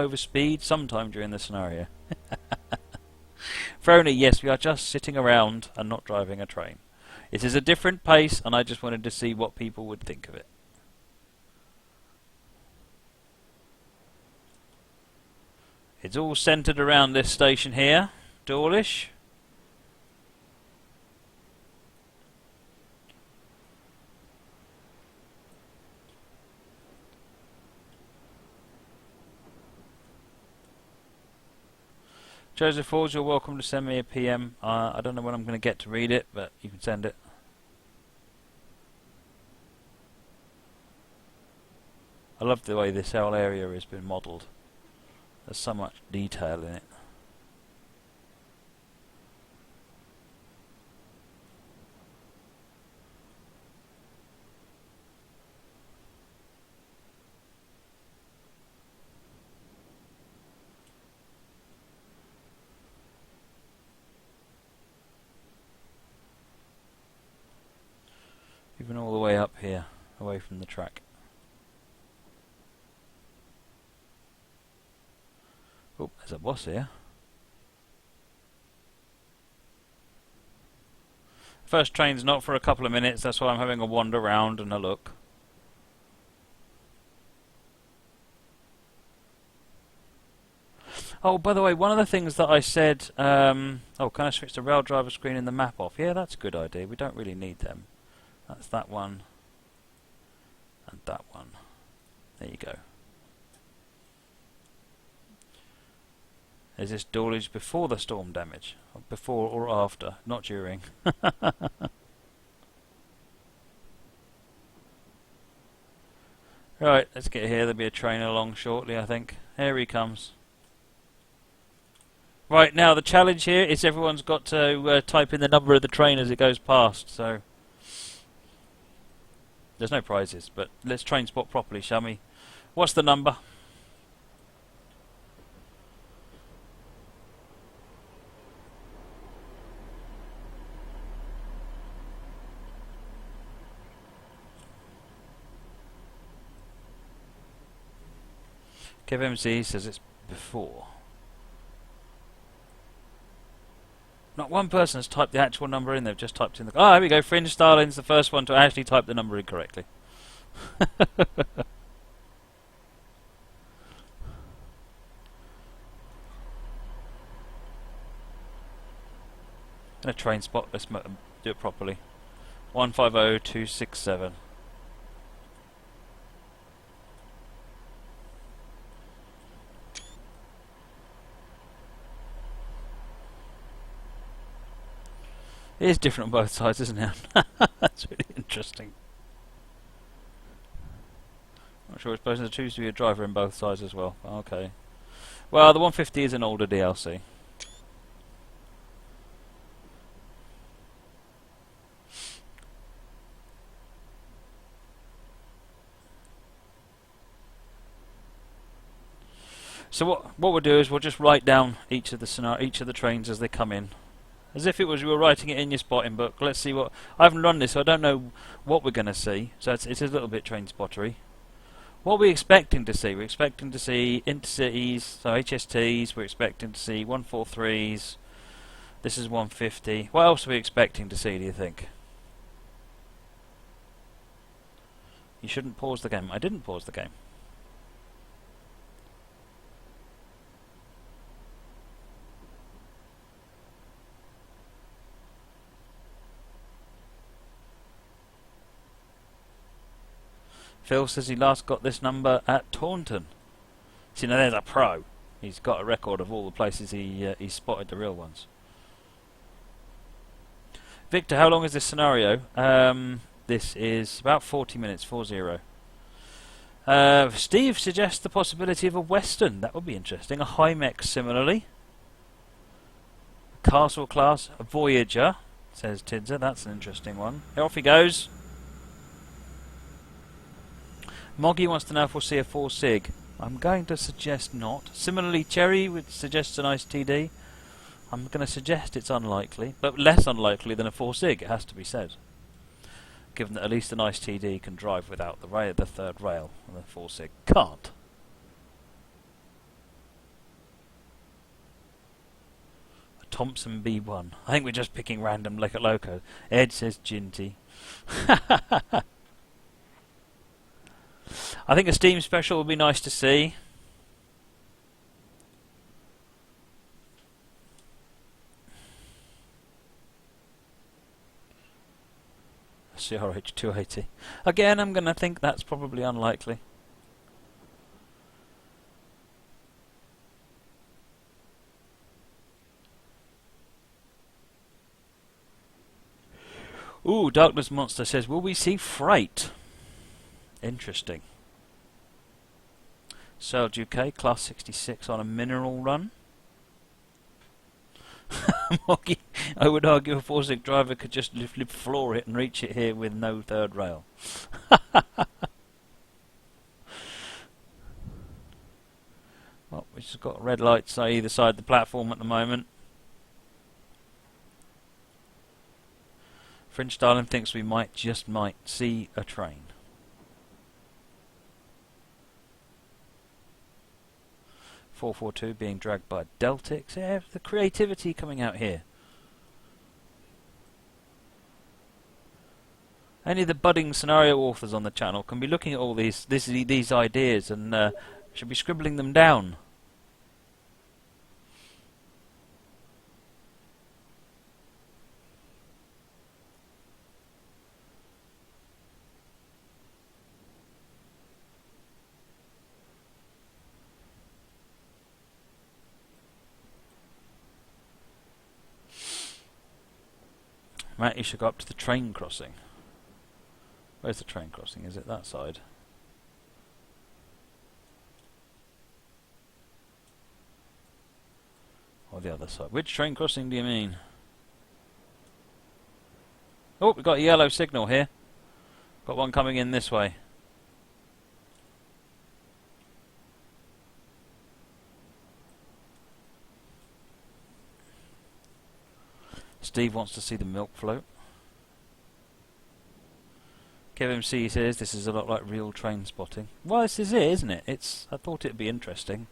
over speed sometime during the scenario. Frony, yes, we are just sitting around and not driving a train. It is a different pace, and I just wanted to see what people would think of it. It's all centred around this station here, Dawlish. Joseph Falls, you're welcome to send me a PM. I don't know when I'm going to get to read it, but you can send it. I love the way this whole area has been modelled. There's so much detail in it. Even all the way up here, away from the track. Oh, there's a boss here. First train's not for a couple of minutes, that's why I'm having a wander around and a look. Oh, by the way, one of the things that I said, oh, can I switch the rail driver screen and the map off? Yeah, that's a good idea. We don't really need them. That's that one and that one. There you go. Is this Dawlish before the storm damage? Or before or after? Not during. Right, let's get here. There'll be a train along shortly, I think. Here he comes. Right, now the challenge here is everyone's got to type in the number of the train as it goes past, so there's no prizes, but let's train spot properly, shall we? What's the number? KevMC says it's before. Not one person has typed the actual number in, they've just typed in the... Ah, here we go, Fringe Starling's the first one to actually type the number in correctly. In a train spot, let's do it properly. 150267. It is different on both sides, isn't it? That's really interesting. Not sure it's supposed to choose to be a driver in both sides as well. Okay. Well, the 150 is an older DLC. So what we'll do is we'll just write down each of the trains as they come in. As if it was you were writing it in your spotting book. Let's see what... I haven't run this, so I don't know what we're going to see. So it's a little bit train spottery. What are we expecting to see? We're expecting to see intercities, so HSTs. We're expecting to see 143s. This is 150. What else are we expecting to see, do you think? You shouldn't pause the game. I didn't pause the game. Phil says he last got this number at Taunton. See, now there's a pro. He's got a record of all the places he spotted the real ones. Victor, how long is this scenario? This is about 40 minutes, 40. Steve suggests the possibility of a Western. That would be interesting. A Hymex similarly. A Castle class. A Voyager, says Tidza. That's an interesting one. Off he goes. Moggy wants to know if we'll see a 4 Sig. I'm going to suggest not. Similarly, Cherry would suggest an Ice TD. I'm going to suggest it's unlikely, but less unlikely than a 4 Sig, it has to be said. Given that at least an Ice TD can drive without the third rail, and the 4 Sig can't. Thompson B1. I think we're just picking random loco. Ed says Ginty. I think a Steam special would be nice to see. CRH 280. Again, I'm going to think that's probably unlikely. Ooh, Darkness Monster says, will we see freight? Interesting. Serge UK, class 66 on a mineral run. I would argue a 4-stick driver could just floor it and reach it here with no third rail. Well, we've just got red lights on either side of the platform at the moment. French Darling thinks we might see a train. .442 being dragged by Deltix. Yeah, the creativity coming out here. Any of the budding scenario authors on the channel can be looking at all these ideas and should be scribbling them down. Matt, you should go up to the train crossing. Where's the train crossing? Is it that side? Or the other side? Which train crossing do you mean? Oh, we've got a yellow signal here. Got one coming in this way. Steve wants to see the milk float. KevMC says this is a lot like real train spotting. Well, this is it, isn't it? I thought it'd be interesting.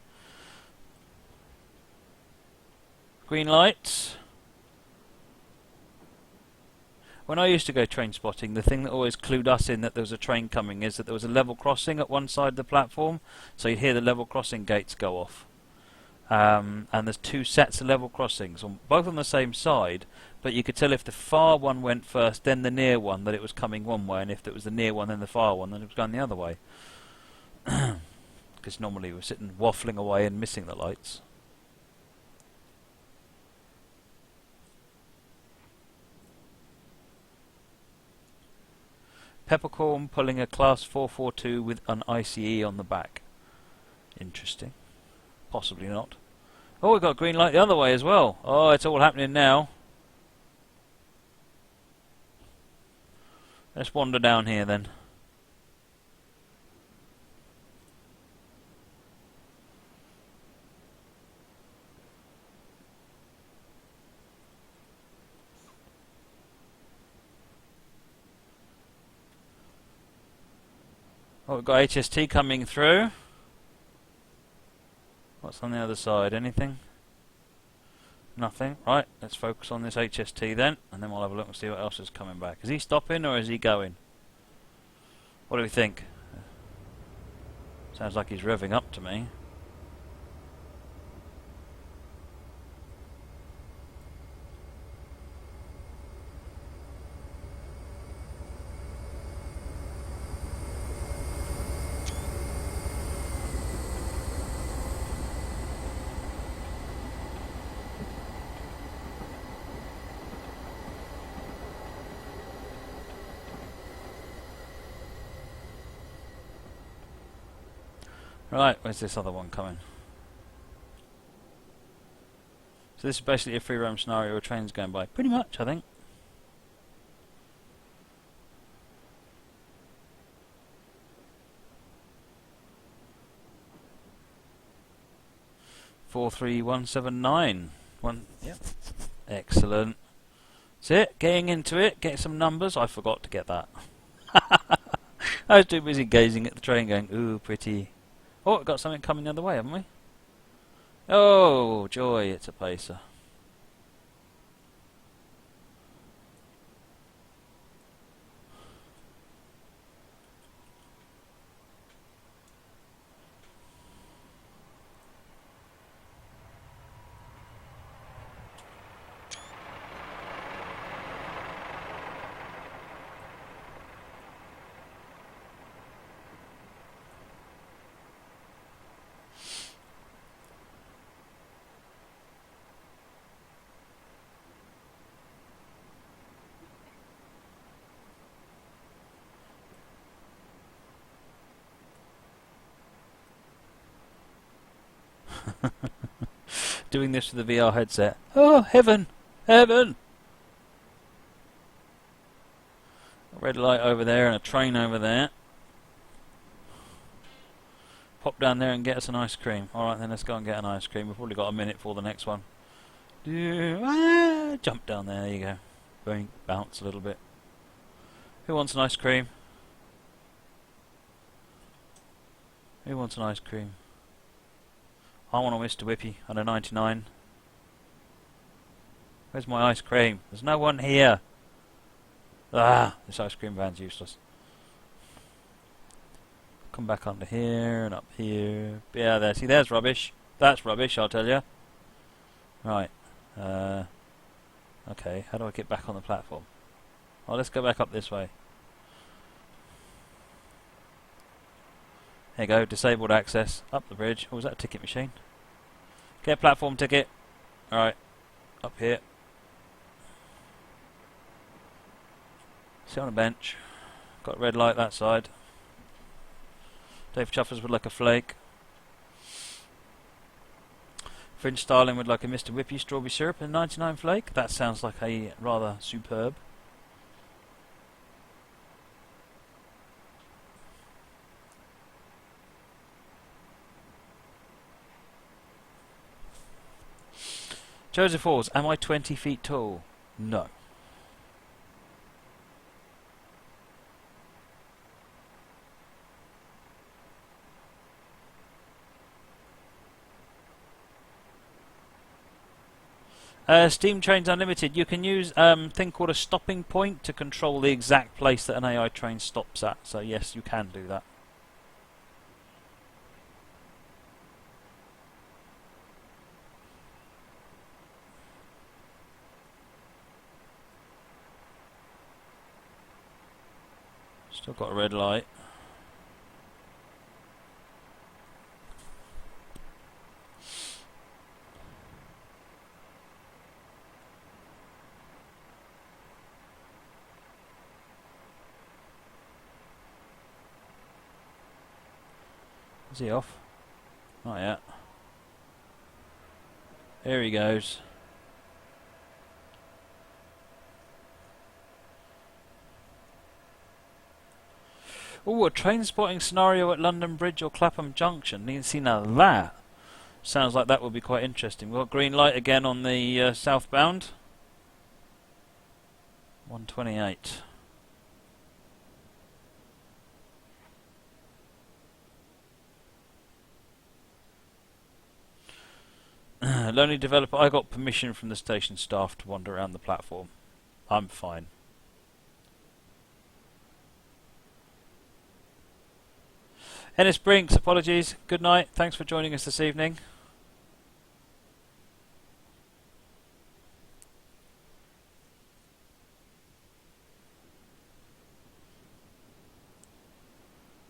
Green lights. When I used to go train spotting, the thing that always clued us in that there was a train coming is that there was a level crossing at one side of the platform, so you'd hear the level crossing gates go off. And there's two sets of level crossings, both on the same side, but you could tell if the far one went first, then the near one, that it was coming one way, and if it was the near one, then the far one, then it was going the other way. Because normally we're sitting waffling away and missing the lights. Peppercorn pulling a class 442 with an ICE on the back. Interesting. Possibly not. Oh, we've got green light the other way as well. Oh, it's all happening now. Let's wander down here then. Oh, we've got HST coming through. What's on the other side? Anything? Nothing. Right, let's focus on this HST then, and then we'll have a look and see what else is coming back. Is he stopping or is he going? What do we think? Sounds like he's revving up to me. Right, where's this other one coming? So this is basically a free roam scenario where trains going by. Pretty much, I think. .43179. Yep. Excellent. That's it. Getting into it. Getting some numbers. I forgot to get that. I was too busy gazing at the train going, ooh, pretty. Oh, we've got something coming the other way, haven't we? Oh, joy, it's a pacer. Doing this with the VR headset. Oh, heaven! Heaven! A red light over there and a train over there. Pop down there and get us an ice cream. Alright then, let's go and get an ice cream. We've probably got a minute for the next one. Jump down there, you go. Boing, bounce a little bit. Who wants an ice cream? Who wants an ice cream? I want a Mr. Whippy and a 99. Where's my ice cream? There's no one here. Ah, this ice cream van's useless. Come back under here and up here. Yeah, there. See, there's rubbish. That's rubbish, I'll tell you. Right. Okay, how do I get back on the platform? Oh, let's go back up this way. There you go, disabled access. Up the bridge. Oh, was that a ticket machine? Get a platform ticket. Alright. Up here. Sit on a bench. Got a red light that side. Dave Chuffers would like a flake. Fringe Starling would like a Mr. Whippy strawberry syrup and 99 flake. That sounds like a rather superb. Joseph Halls, am I 20 feet tall? No. Steam Trains Unlimited, you can use a thing called a stopping point to control the exact place that an AI train stops at. So yes, you can do that. Still got a red light. Is he off? Not yet. Here he goes. Oh, a train spotting scenario at London Bridge or Clapham Junction. You can see now that. Sounds like that would be quite interesting. We've got green light again on the southbound. 128. Lonely developer, I got permission from the station staff to wander around the platform. I'm fine. Ennis Brinks, apologies. Good night. Thanks for joining us this evening.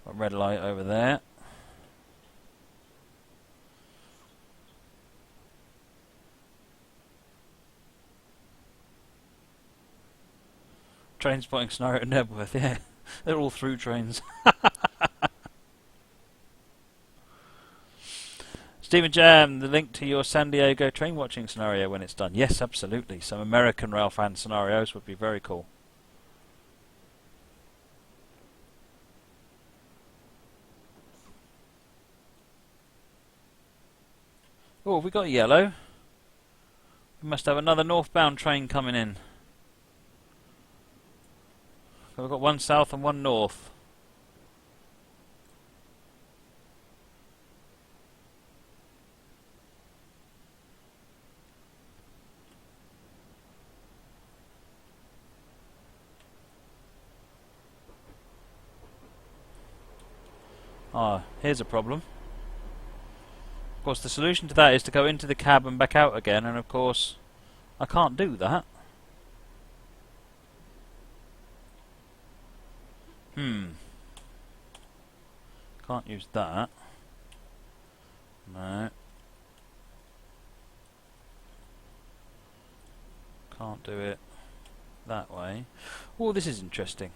Got red light over there. Trainspotting scenario at Nebworth, yeah. They're all through trains. Stephen Jam, the link to your San Diego train watching scenario when it's done. Yes, absolutely. Some American rail fan scenarios would be very cool. Oh, have we got yellow? We must have another northbound train coming in. So we've got one south and one north. Ah, here's a problem. Of course, the solution to that is to go into the cab and back out again, and of course, I can't do that. Can't use that. No. Can't do it that way. Oh, this is interesting.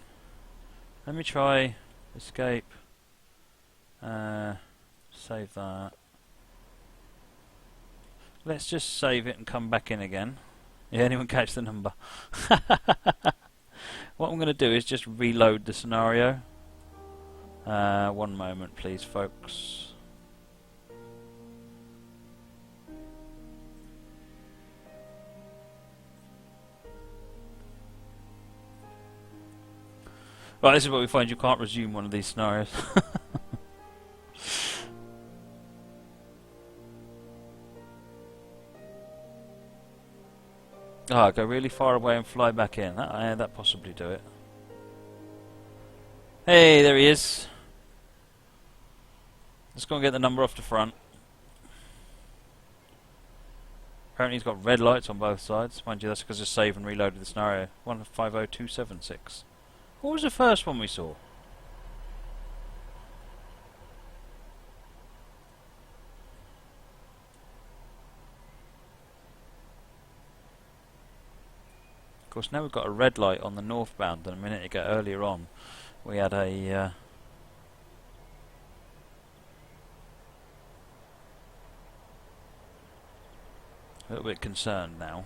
Let me try escape. Save that. Let's just save it and come back in again. Yeah, anyone catch the number? What I'm going to do is just reload the scenario. One moment please, folks. Right, this is what we find: you can't resume one of these scenarios. Ah, go really far away and fly back in. That possibly do it. Hey, there he is. Let's go and get the number off the front. Apparently he's got red lights on both sides. Mind you, that's because I saved and reloaded the scenario. 150276. What was the first one we saw? Of course, now we've got a red light on the northbound, and a minute ago, earlier on, we had a little bit concerned now.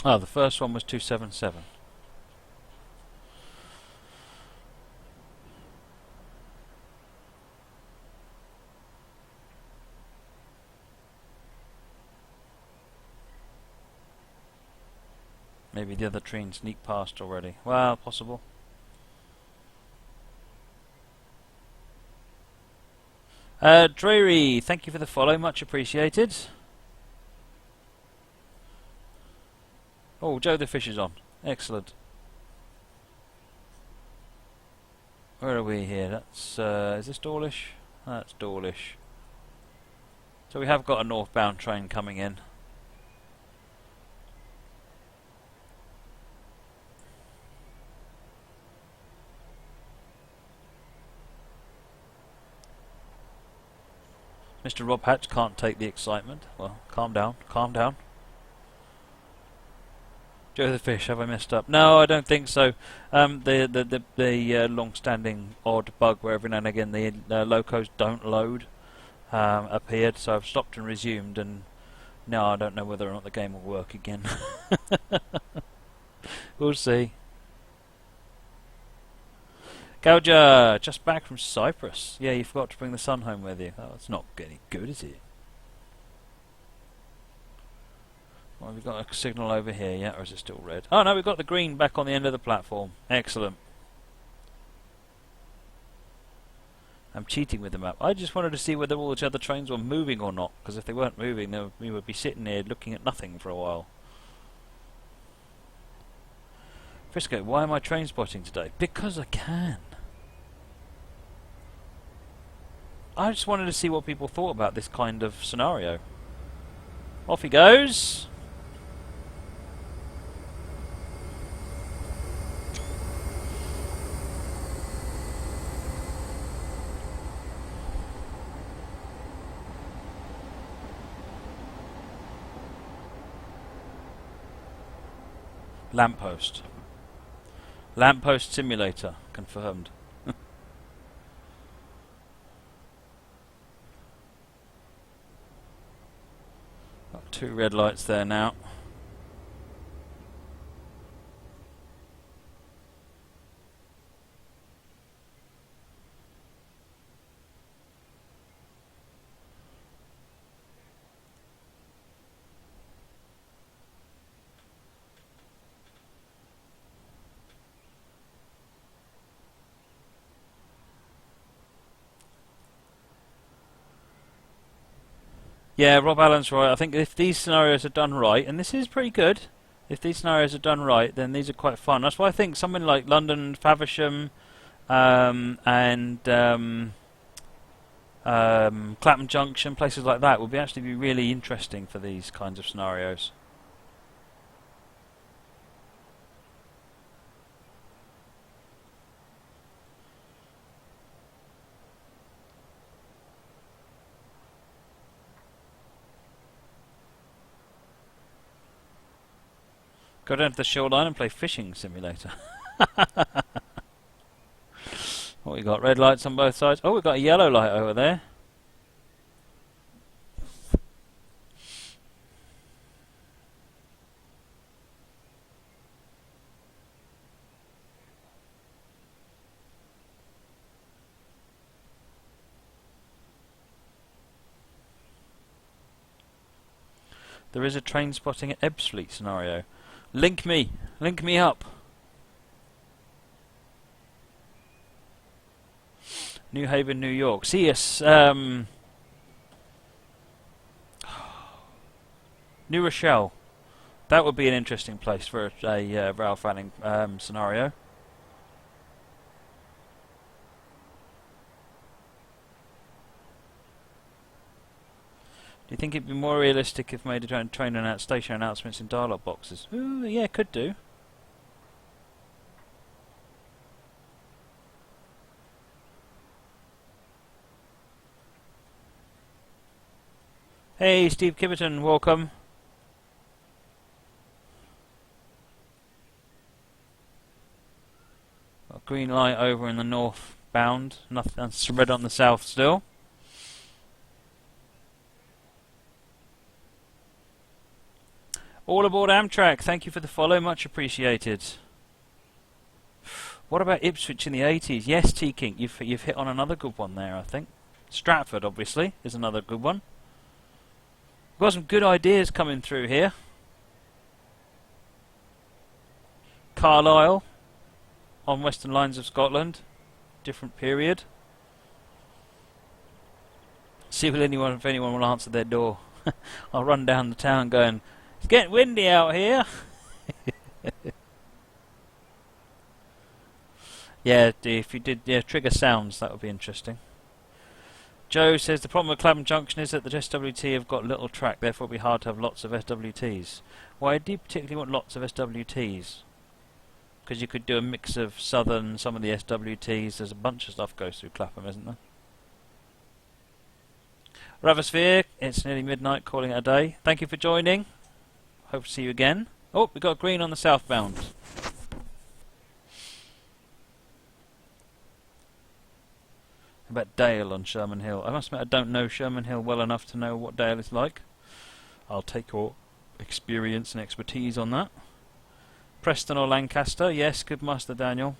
Oh, the first one was 277. Maybe the other train sneaked past already. Well, possible. Dreary, thank you for the follow, much appreciated. Oh, Joe the Fish is on. Excellent. Where are we here? That's is this Dawlish? That's Dawlish. So we have got a northbound train coming in. Mr. Rob Hatch can't take the excitement. Well, calm down, calm down. Joe the Fish, have I messed up? No, I don't think so. The long-standing odd bug where every now and again the locos don't load appeared, so I've stopped and resumed, and now I don't know whether or not the game will work again. We'll see. Gouger, just back from Cyprus. Yeah, you forgot to bring the sun home with you. Oh, it's not any good, is it? Well, we've got a signal over here, yeah, or is it still red? Oh no, we've got the green back on the end of the platform. Excellent. I'm cheating with the map. I just wanted to see whether all the other trains were moving or not, because if they weren't moving, then we would be sitting here looking at nothing for a while. Frisco, why am I train spotting today? Because I can. I just wanted to see what people thought about this kind of scenario. Off he goes. Lamppost. Lamppost simulator confirmed. Got 2 red lights there now. Yeah, Rob Allen's right. I think if these scenarios are done right, and this is pretty good, if these scenarios are done right, then these are quite fun. That's why I think something like London, Faversham, and Clapham Junction, places like that, would actually be really interesting for these kinds of scenarios. Go down to the shoreline and play fishing simulator. What we got? Red lights on both sides. Oh, we've got a yellow light over there. There is a train spotting at Ebbsfleet scenario. Link me up. New Haven, New York. See us. New Rochelle. That would be an interesting place for a rail fanning scenario. Do you think it'd be more realistic if made a train station announcements in dialogue boxes? Ooh, yeah, could do. Hey, Steve Kiverton, welcome. Got green light over in the north bound. Nothing red on the south still. All aboard Amtrak. Thank you for the follow. Much appreciated. What about Ipswich in the 80s? Yes, T-King. You've hit on another good one there, I think. Stratford, obviously, is another good one. We've got some good ideas coming through here. Carlisle on Western Lines of Scotland. Different period. See if anyone will answer their door. I'll run down the town going, it's getting windy out here. Yeah, if you did trigger sounds, that would be interesting. Joe says the problem with Clapham Junction is that the SWT have got little track, therefore it will be hard to have lots of SWTs. Why do you particularly want lots of SWTs? Because you could do a mix of southern, some of the SWTs. There's a bunch of stuff goes through Clapham, isn't there? Ravisphere, it's nearly midnight, calling it a day. Thank you for joining. Hope to see you again. Oh, we got green on the southbound. How about Dale on Sherman Hill? I must admit I don't know Sherman Hill well enough to know what Dale is like. I'll take your experience and expertise on that. Preston or Lancaster? Yes, good master Daniel.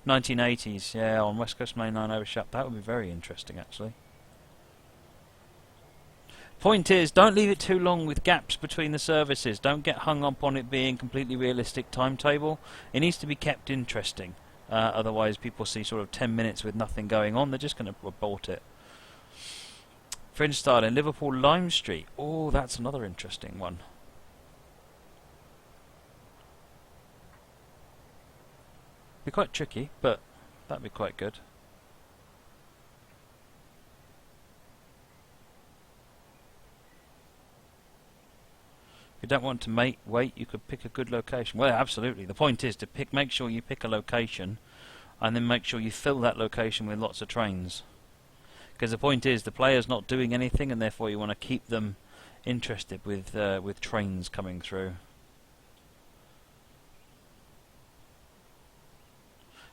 1980s, yeah, on West Coast Main Line over Shap. That would be very interesting, actually. Point is, don't leave it too long with gaps between the services. Don't get hung up on it being completely realistic timetable. It needs to be kept interesting. Otherwise, people see sort of 10 minutes with nothing going on. They're just going to abort it. Fringe style in Liverpool Lime Street. Oh, that's another interesting one. Be quite tricky, but that'd be quite good. If you don't want to wait, you could pick a good location. Well, absolutely. The point is to make sure you pick a location, and then make sure you fill that location with lots of trains. Because the point is, the player's not doing anything, and therefore you want to keep them interested with trains coming through.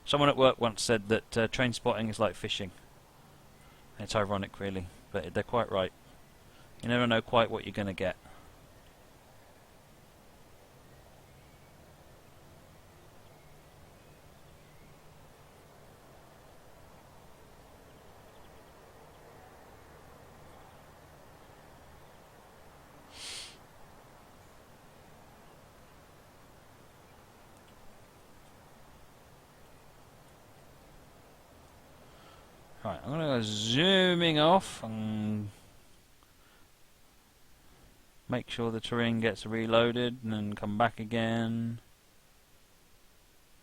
Someone at work once said that train spotting is like fishing. It's ironic, really, but they're quite right. You never know quite what you're going to get. Right, I'm going to go zooming off and make sure the terrain gets reloaded and then come back again.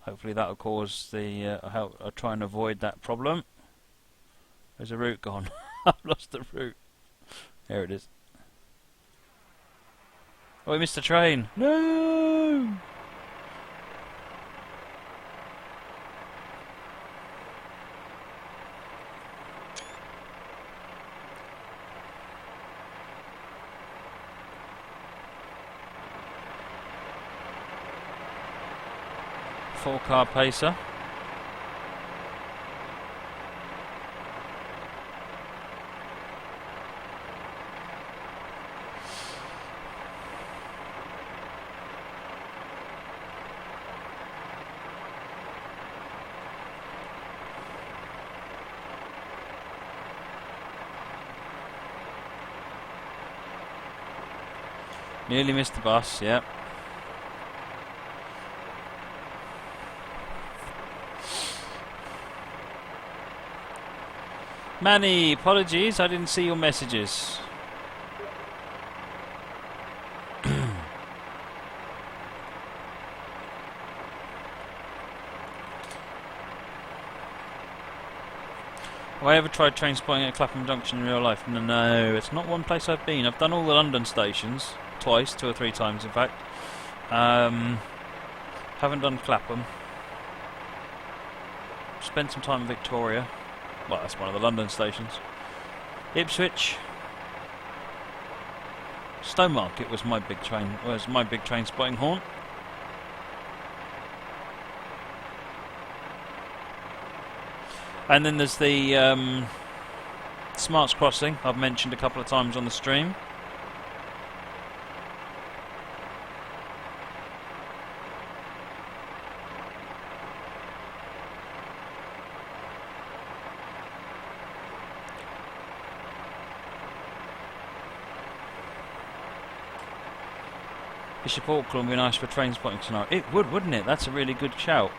Hopefully that'll cause the I'll try and avoid that problem. There's a route gone. I've lost the route. There it is. Oh, we missed the train. No! 4-car pacer. Nearly missed the bus, yep. Manny, apologies, I didn't see your messages. Have I ever tried train spotting at Clapham Junction in real life? No, it's not one place I've been. I've done all the London stations, twice, 2 or 3 times in fact. Haven't done Clapham. Spent some time in Victoria. Well, that's one of the London stations. Ipswich. Stowmarket was my big train spotting haunt. And then there's the Smarts Crossing, I've mentioned a couple of times on the stream. Bishop Auckland would be nice for train spotting scenario. It would, wouldn't it? That's a really good shout.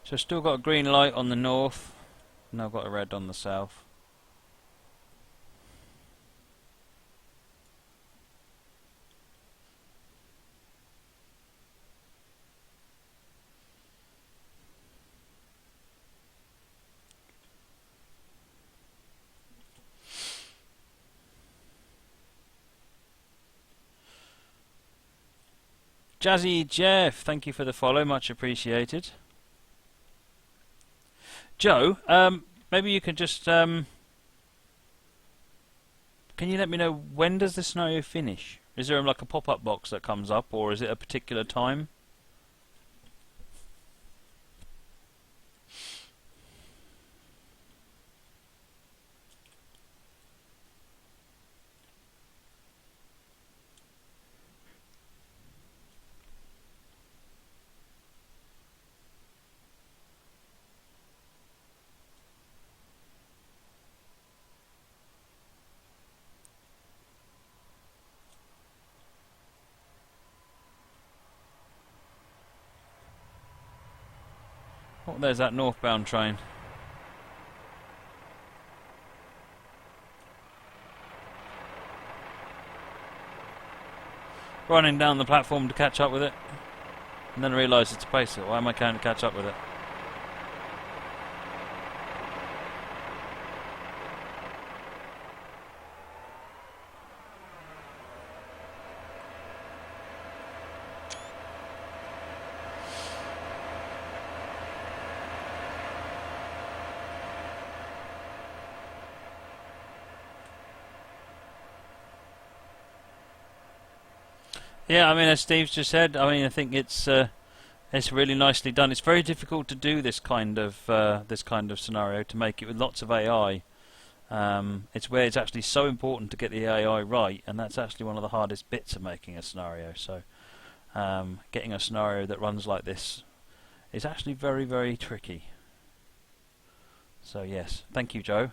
So still got a green light on the north, now got a red on the south. Jazzy Jeff, thank you for the follow, much appreciated. Joe, maybe you can just can you let me know when does the scenario finish? Is there like a pop-up box that comes up, or is it a particular time? Oh, there's that northbound train. Running down the platform to catch up with it, and then I realised it's a pacer. Why am I trying to catch up with it? Yeah, I mean, as Steve's just said, I mean, I think it's really nicely done. It's very difficult to do this kind of scenario, to make it with lots of AI. It's where it's actually so important to get the AI right, and that's actually one of the hardest bits of making a scenario. So, getting a scenario that runs like this is actually very, very tricky. So yes, thank you, Joe.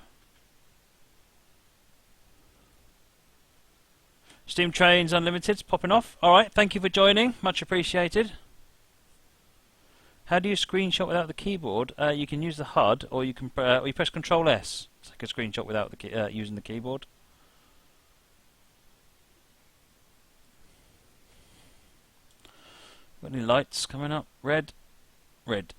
Steam Trains Unlimited's popping off. Alright, thank you for joining. Much appreciated. How do you screenshot without the keyboard? You can use the HUD, or you can or you press Control S to take a screenshot without the using the keyboard. Got any lights coming up? Red, red.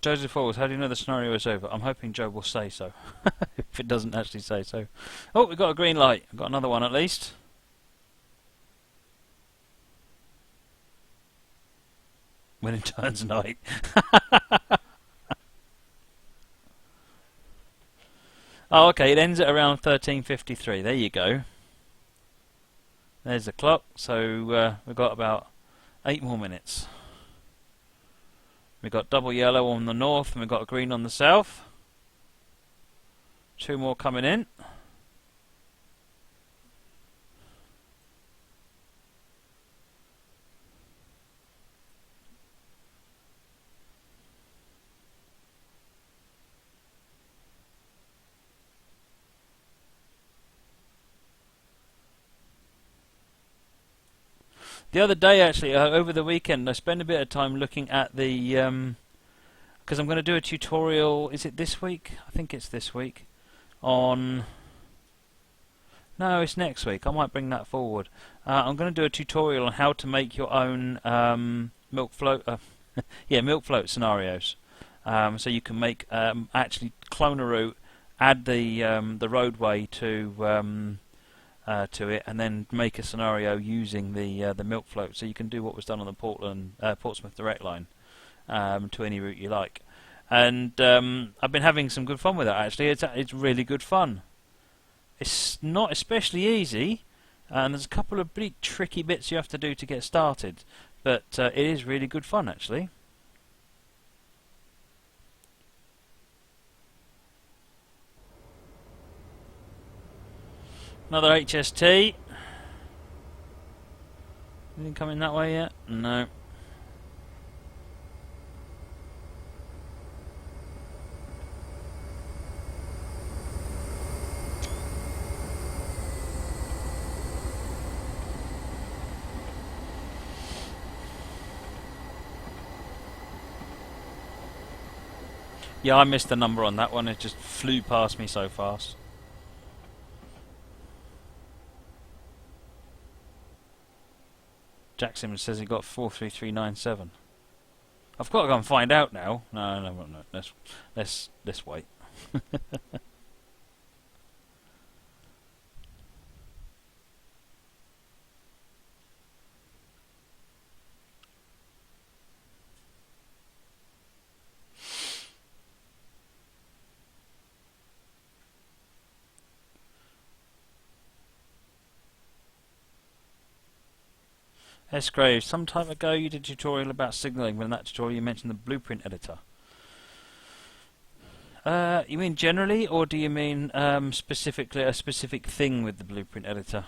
Joseph Falls, how do you know the scenario is over? I'm hoping Joe will say so. If it doesn't actually say so. Oh, we've got a green light. We've got another one at least. When it turns night. Oh, okay, it ends at around 13:53. There you go. There's the clock. So we've got about 8 more minutes. We've got double yellow on the north and we've got a green on the south. 2 more coming in. The other day, actually, over the weekend, I spent a bit of time looking at the because I'm going to do a tutorial. Is it this week? I think it's this week. No, it's next week. I might bring that forward. I'm going to do a tutorial on how to make your own milk float. Milk float scenarios. So you can make actually clone a route, add the roadway to it, and then make a scenario using the milk float. So you can do what was done on the Portsmouth Direct Line to any route you like. And I've been having some good fun with it. Actually, it's really good fun. It's not especially easy, and there's a couple of pretty tricky bits you have to do to get started. But it is really good fun, actually. Another HST. Anything coming that way yet? No. Yeah, I missed the number on that one. It just flew past me so fast. Jack Simmons says he got 43397. I've got to go and find out now. No. Let's wait. S. Graves, some time ago you did a tutorial about signalling, but in that tutorial you mentioned the blueprint editor. You mean generally, or do you mean specifically a specific thing with the blueprint editor?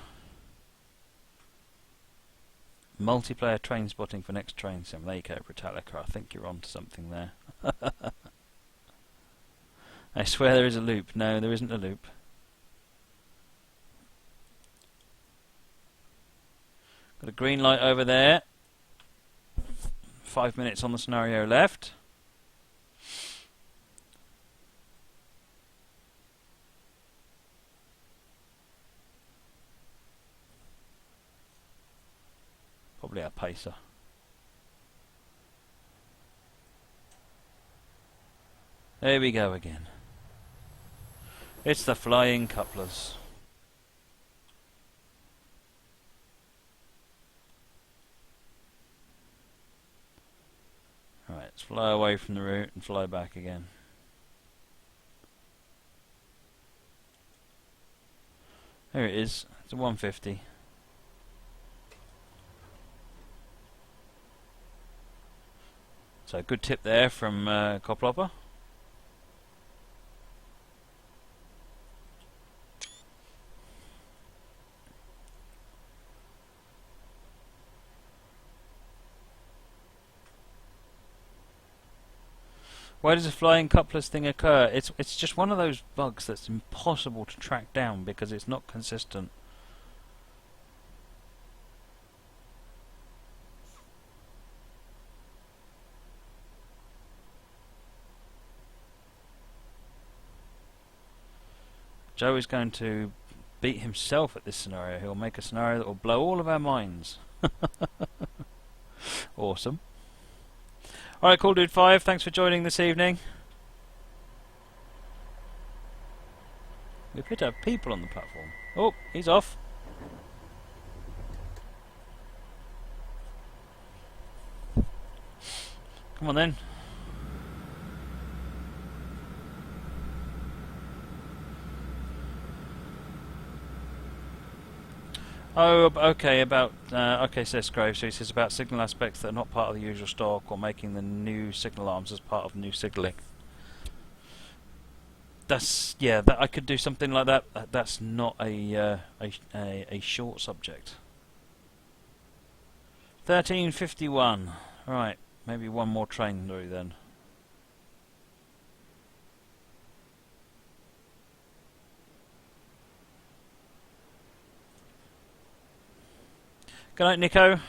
Multiplayer train spotting for next train sim. There you go, Britannica. I think you're on to something there. I swear there is a loop. No, there isn't a loop. Got a green light over there. 5 minutes on the scenario left. Probably a pacer. There we go again. It's the flying couplers. Right, let's fly away from the route and fly back again. There it is. It's a 150. So good tip there from Coplopper. Why does a flying couplers thing occur? It's just one of those bugs that's impossible to track down because it's not consistent. Joe is going to beat himself at this scenario. He'll make a scenario that will blow all of our minds. Awesome. Alright, Cool Dude 5, thanks for joining this evening. We appear to have people on the platform. Oh, he's off. Come on then. Oh, okay, okay, says Grove, so he says about signal aspects that are not part of the usual stock or making the new signal arms as part of new signalling. That's, yeah, that I could do something like that. That's not a short subject. 1351. Right, maybe one more train through then. Good night, Nico.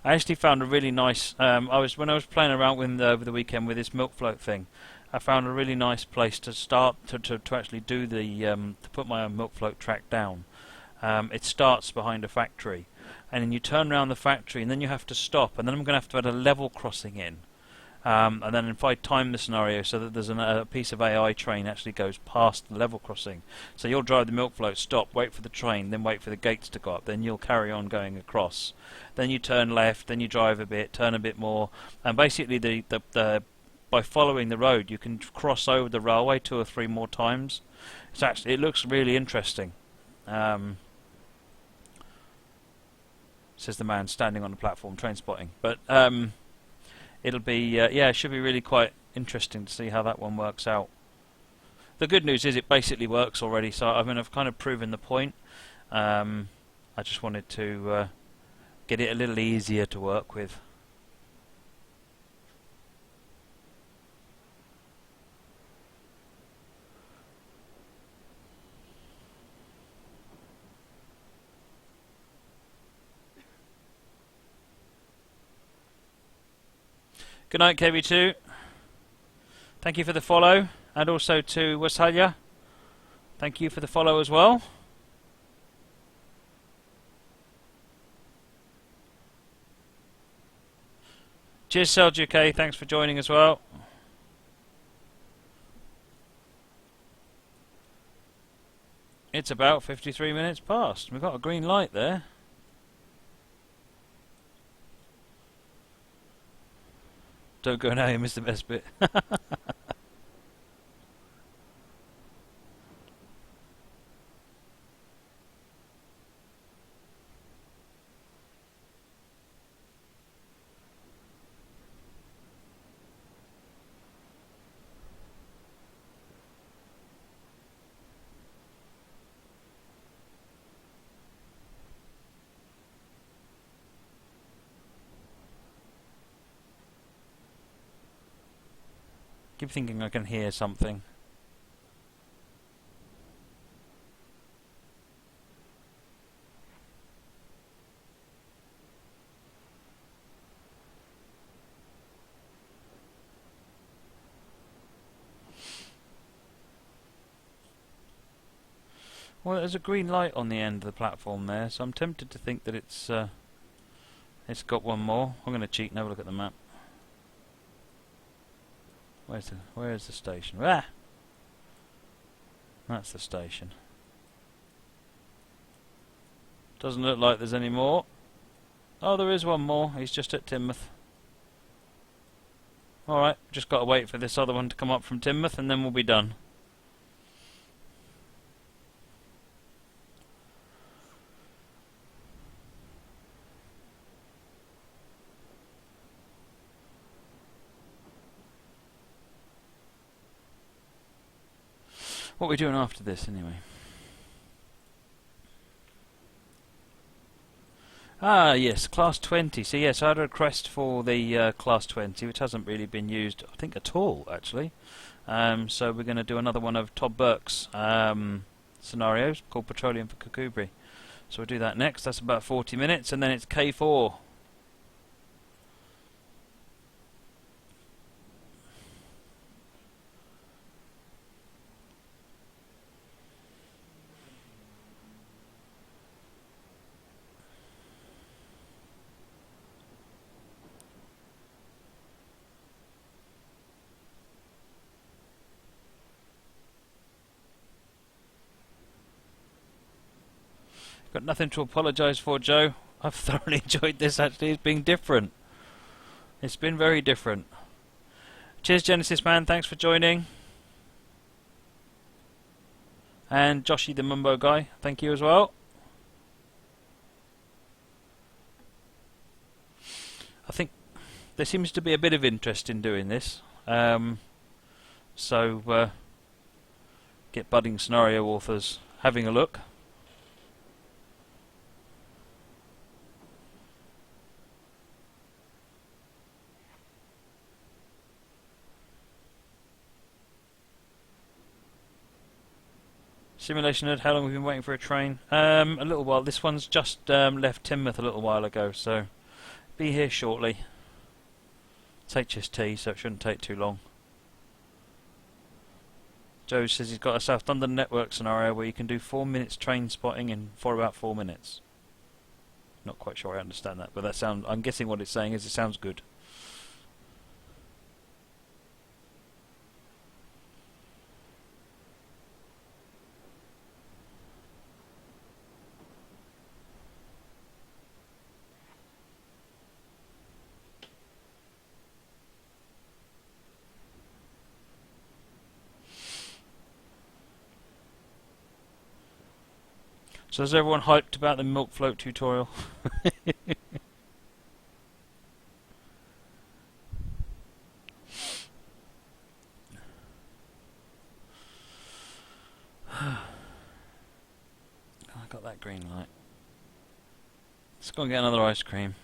I actually found a really nice. When I was playing around with over the weekend with this milk float thing, I found a really nice place to start to actually do the to put my own milk float track down. It starts behind a factory, and then you turn around the factory, and then you have to stop, and then I'm going to have to add a level crossing in. And then if I time the scenario so that there's a piece of AI train actually goes past the level crossing, so you'll drive the milk float, stop, wait for the train, then wait for the gates to go up, then you'll carry on going across. Then you turn left, then you drive a bit, turn a bit more, and basically by following the road you can cross over the railway 2 or 3 more times. It looks really interesting. Says the man standing on the platform, Trainspotting. But it'll be, yeah, it should be really quite interesting to see how that one works out. The good news is it basically works already, so I mean I've kind of proven the point. I just wanted to get it a little easier to work with. Good night, KB2. Thank you for the follow, and also to Wasalya. Thank you for the follow as well. Cheers, Seljuk. Thanks for joining as well. It's about 53 minutes past. We've got a green light there. Don't go now, you missed the best bit. Keep thinking I can hear something. Well, there's a green light on the end of the platform there, so I'm tempted to think that it's got one more. I'm going to cheat and have a look at the map. Where is the station? Ah! That's the station. Doesn't look like there's any more. Oh, there is one more. He's just at Teignmouth. Alright, just got to wait for this other one to come up from Teignmouth and then we'll be done. What are we doing after this, anyway? Ah, yes, Class 20. So, yes, I had a request for the Class 20, which hasn't really been used, I think, at all, actually. So we're going to do another one of Todd Burke's scenarios called Petroleum for Kukubri. So we'll do that next. That's about 40 minutes, and then it's K4. Got nothing to apologise for, Joe. I've thoroughly enjoyed this. Actually, it's been different. It's been very different. Cheers, Genesis Man. Thanks for joining. And Joshy the Mumbo guy, thank you as well. I think there seems to be a bit of interest in doing this. So get budding scenario authors having a look. Simulation Nerd, how long have we been waiting for a train? A little while. This one's just left Teignmouth a little while ago, so be here shortly. It's HST, so it shouldn't take too long. Joe says he's got a South London network scenario where you can do 4 minutes train spotting for about 4 minutes. Not quite sure I understand that, but I'm guessing what it's saying is it sounds good. So is everyone hyped about the milk float tutorial? I got that green light. Let's go and get another ice cream.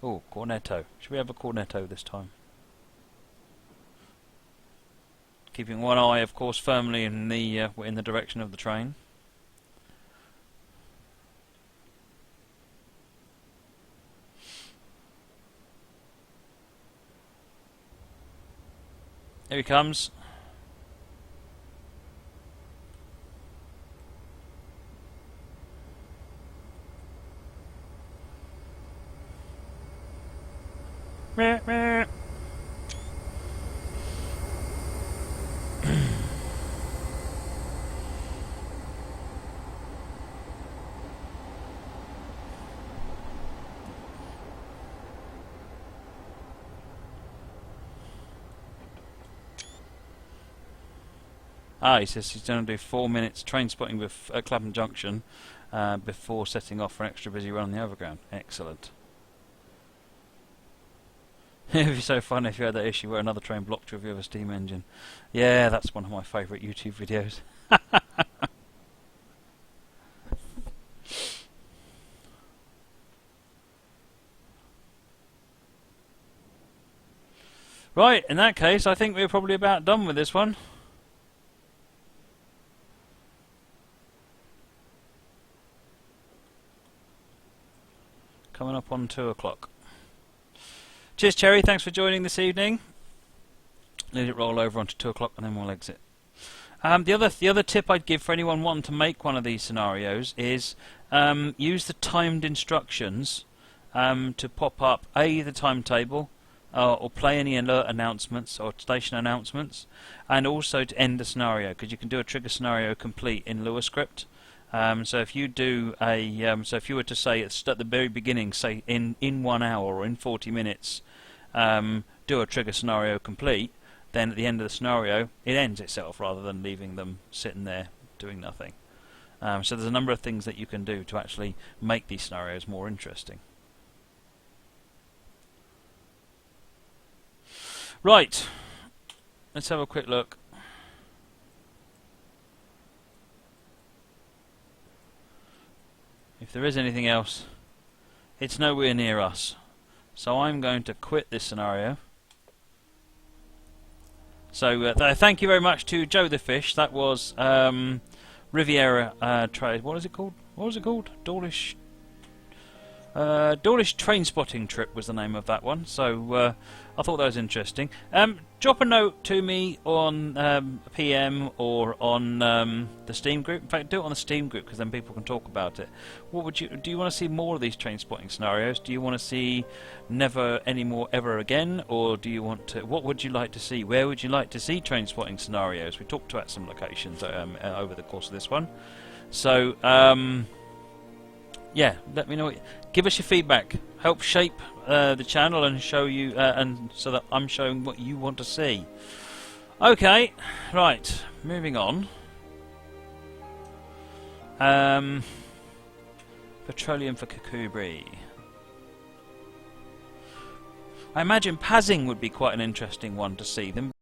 Oh, cornetto. Should we have a cornetto this time? Keeping one eye, of course, firmly in the direction of the train. Here he comes. Meh, meh. He says he's going to do 4 minutes train spotting at Clapham Junction before setting off for an extra busy run on the overground. Excellent. It would be so fun if you had that issue where another train blocked your view of a steam engine. Yeah, that's one of my favourite YouTube videos. Right, in that case, I think we're probably about done with this one. Coming up on 2 o'clock. Cheers, Cherry. Thanks for joining this evening. Let it roll over onto 2 o'clock and then we'll exit. The other tip I'd give for anyone wanting to make one of these scenarios is use the timed instructions to pop up the timetable or play any alert announcements or station announcements, and also to end the scenario, because you can do a trigger scenario complete in Lua script. So if you do so if you were to say at the very beginning, say in 1 hour or in 40 minutes, do a trigger scenario complete, then at the end of the scenario it ends itself rather than leaving them sitting there doing nothing. So there's a number of things that you can do to actually make these scenarios more interesting. Right, let's have a quick look. If there is anything else, it's nowhere near us. So I'm going to quit this scenario. So thank you very much to Joe the Fish. That was Riviera trade. What is it called? What was it called? Dawlish. Dawlish Trainspotting trip was the name of that one, so I thought that was interesting. Drop a note to me on PM or on the Steam group. In fact, do it on the Steam group because then people can talk about it. What would you do? You want to see more of these trainspotting scenarios? Do you want to see never any more ever again, or do you want to? What would you like to see? Where would you like to see trainspotting scenarios? We talked about some locations over the course of this one, so. Yeah, let me know. Give us your feedback. Help shape the channel and show you, and so that I'm showing what you want to see. Okay, right. Moving on. Petroleum for Kakubri. I imagine Pazing would be quite an interesting one to see. Them